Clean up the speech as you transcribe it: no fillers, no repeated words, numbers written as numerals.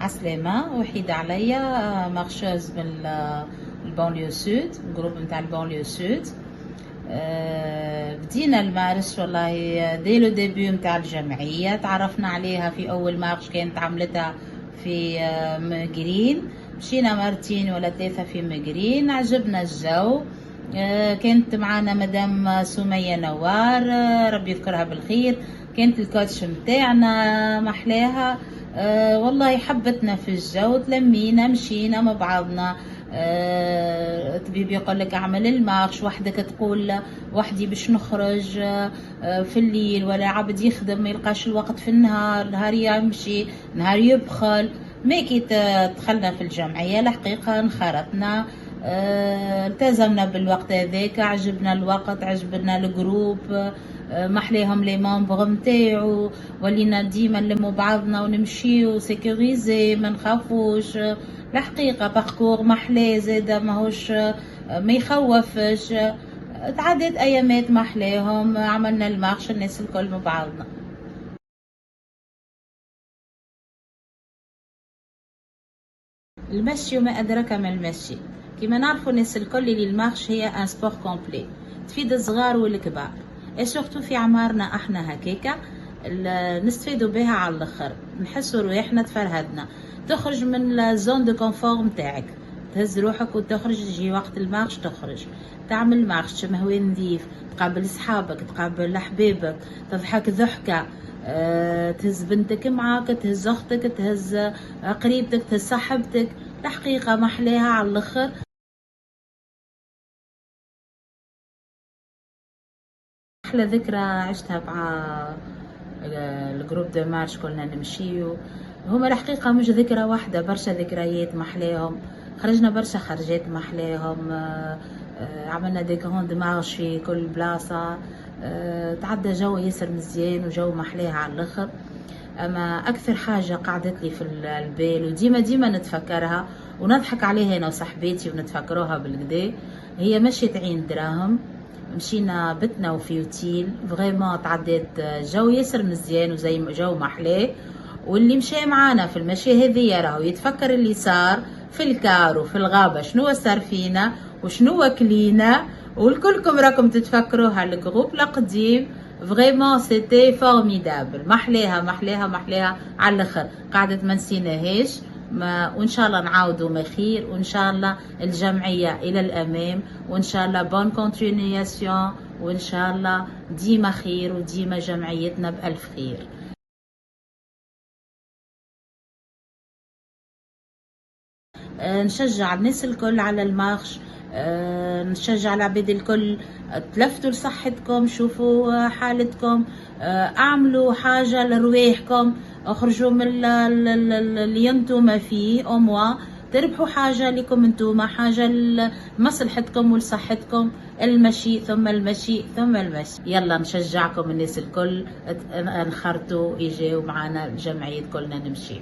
عسلامة، وحيد عليا مارشوز من البانليو سود، الجروب نتاع البانليو سود. بدينا المارش والله دي لو ديبيو نتاع الجمعية، تعرفنا عليها في أول مارش كانت عملتها في مقرين، مشينا مرتين ولا ثلاثة في مقرين، عجبنا الجو. كانت معانا مدام سمية نوار، ربي يذكرها بالخير، كانت الكوتش متاعنا محلاها. والله حبتنا في الجو، تلمينا مشينا مع بعضنا. طبيب يقول لك اعمل المارش، وحدك تقول وحدي باش نخرج في الليل، ولا عبد يخدم ما يلقاش الوقت في النهار، نهار يمشي نهار يبخل. ما كي دخلنا في الجمعية الحقيقة انخرطنا، التزمنا بالوقت هذاك، عجبنا الوقت، عجبنا الجروب، محليهم لي مامبغ نتاعو، ولينا ديما نلمو بعضنا ونمشيو سيكوريزي ما نخافوش. الحقيقه باركور محلاه زاده، ماهوش ما يخوفش. تعدت ايامات محلاهم، عملنا المارش الناس الكل مع بعضنا. المشي وما أدراك ما المشي، كما نعرفوا الناس الكل اللي المارش هي ان سبور كومبلي، تفيد الصغار والكبار، سورتو في عمارنا احنا هكاكا نستفيدوا بها على الاخر، نحسوا رواحنا تفرهدنا، تخرج من الزون دو كونفور نتاعك، تهز روحك وتخرج، يجي وقت المارش تخرج تعمل مارش، تشم هوا نظيف، تقابل صحابك، تقابل احبابك، تضحك ضحكه، تهز بنتك معاك، تهز اختك، تهز قريبتك، تهز صاحبتك. الحقيقه محلاها على الاخر. احلى ذكرى عشتها مع الجروب دو مارش، كلنا نمشيو، هما الحقيقه مش ذكرى واحده، برشا ذكريات محلاهم، خرجنا برشا خرجات محلاهم، عملنا دي كروند مارش في كل بلاصه، تعدى جو ياسر مزيان وجو محلاها على الاخر. اما اكثر حاجه قعدت لي في البال وديما ديما نتفكرها ونضحك عليها انا وصاحباتي ونتفكروها بالكدا، هي مشيت عين دراهم، مشينا بتنا وفي اوتيل، فريمون تعديت جو ياسر مزيان وزي جو محلاه. واللي مشى معانا في المشي هذيا راهو يتفكر اللي صار في الكار وفي الغابه، شنو صار فينا وشنو كلينا، والكلكم راكم تتفكروا هالجروب القديم. فريمون سيتي فورميدابل، محلاها محلاها محلاها على الاخر، قاعدة ما نسيناهاش. وان شاء الله نعاودوا ما خير، وان شاء الله الجمعيه الى الامام، وان شاء الله بون كونتينياسيون، وان شاء الله ديما خير وديما جمعيتنا بالف خير. نشجع الناس الكل على المارش، نشجع العباد الكل، تلفتوا لصحتكم، شوفوا حالتكم، اعملوا حاجة لرواحكم، اخرجوا من اللي انتم فيه، او موا تربحوا حاجة لكم انتوما، حاجة لمصلحتكم ولصحتكم، المشي ثم المشي ثم المشي. يلا نشجعكم الناس الكل انخرطوا يجيو معنا الجمعية كلنا نمشي.